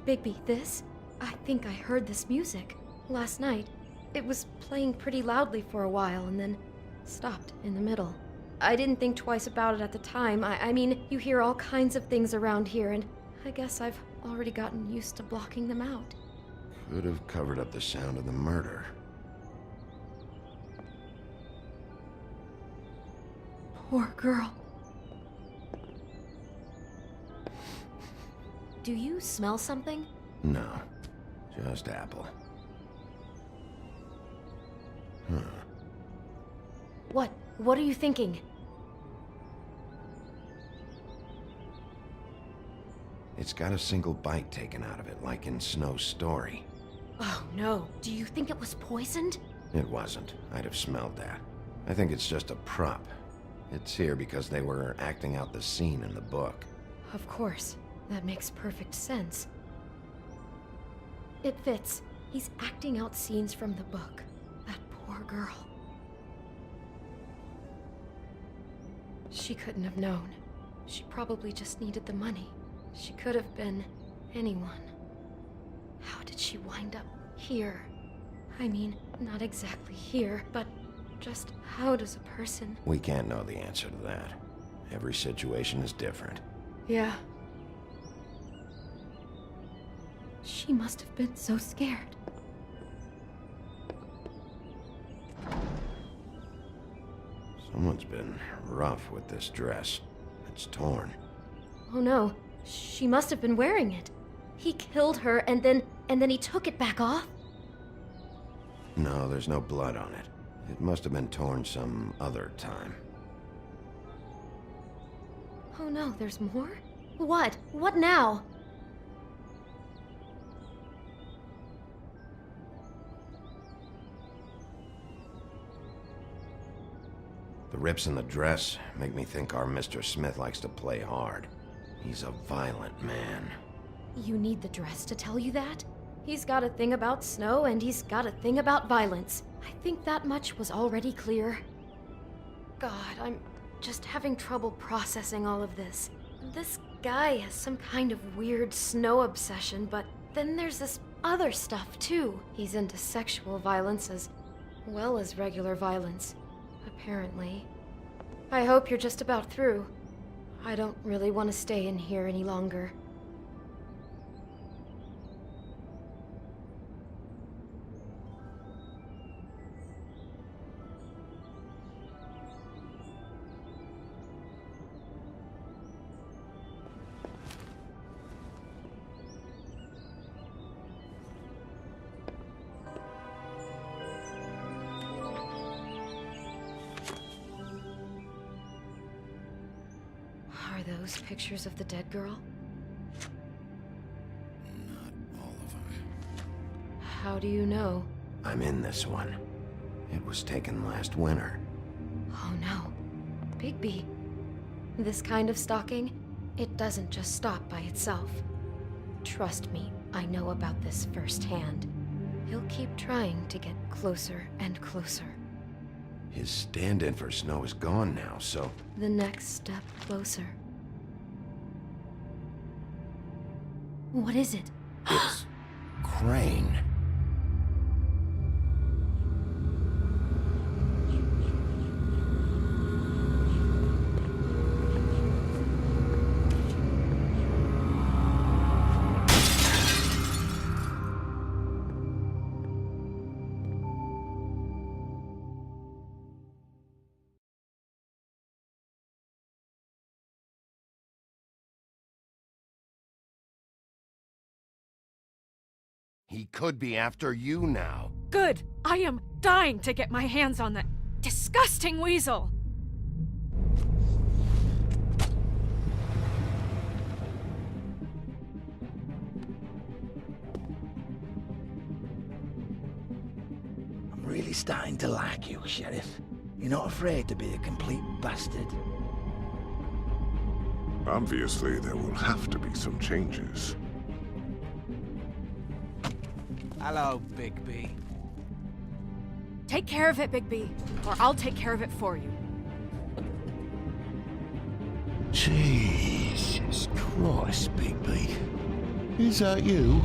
Bigby, this? I think I heard this music last night. It was playing pretty loudly for a while and then stopped in the middle. I didn't think twice about it at the time. I mean, you hear all kinds of things around here, and I guess I've already gotten used to blocking them out. Could have covered up the sound of the murder. Poor girl. Do you smell something? No, just apple. Huh. What? What are you thinking? It's got a single bite taken out of it, like in Snow's story. Oh no. Do you think it was poisoned? It wasn't. I'd have smelled that. I think it's just a prop. It's here because they were acting out the scene in the book. Of course. That makes perfect sense. It fits. He's acting out scenes from the book. That poor girl. She couldn't have known. She probably just needed the money. She could have been anyone. How did she wind up here? I mean, not exactly here, but just how does a person... We can't know the answer to that. Every situation is different. Yeah. She must have been so scared. Someone's been rough with this dress. It's torn. Oh no, she must have been wearing it. He killed her and then he took it back off? No, there's no blood on it. It must have been torn some other time. Oh no, there's more? What? What now? The rips in the dress make me think our Mr. Smith likes to play hard. He's a violent man. You need the dress to tell you that? He's got a thing about Snow and he's got a thing about violence. I think that much was already clear. God, I'm just having trouble processing all of this. This guy has some kind of weird Snow obsession, but then there's this other stuff too. He's into sexual violence as well as regular violence. Apparently. I hope you're just about through. I don't really want to stay in here any longer. Are those pictures of the dead girl? Not all of them. How do you know? I'm in this one. It was taken last winter. Oh no. Bigby. This kind of stalking, it doesn't just stop by itself. Trust me, I know about this firsthand. He'll keep trying to get closer and closer. His stand-in for Snow is gone now, so... The next step closer. What is it? It's... Crane. He could be after you now. Good! I am dying to get my hands on that disgusting weasel! I'm really starting to like you, Sheriff. You're not afraid to be a complete bastard. Obviously, there will have to be some changes. Hello, Bigby. Take care of it, Bigby, or I'll take care of it for you. Jesus Christ, Bigby. Is that you?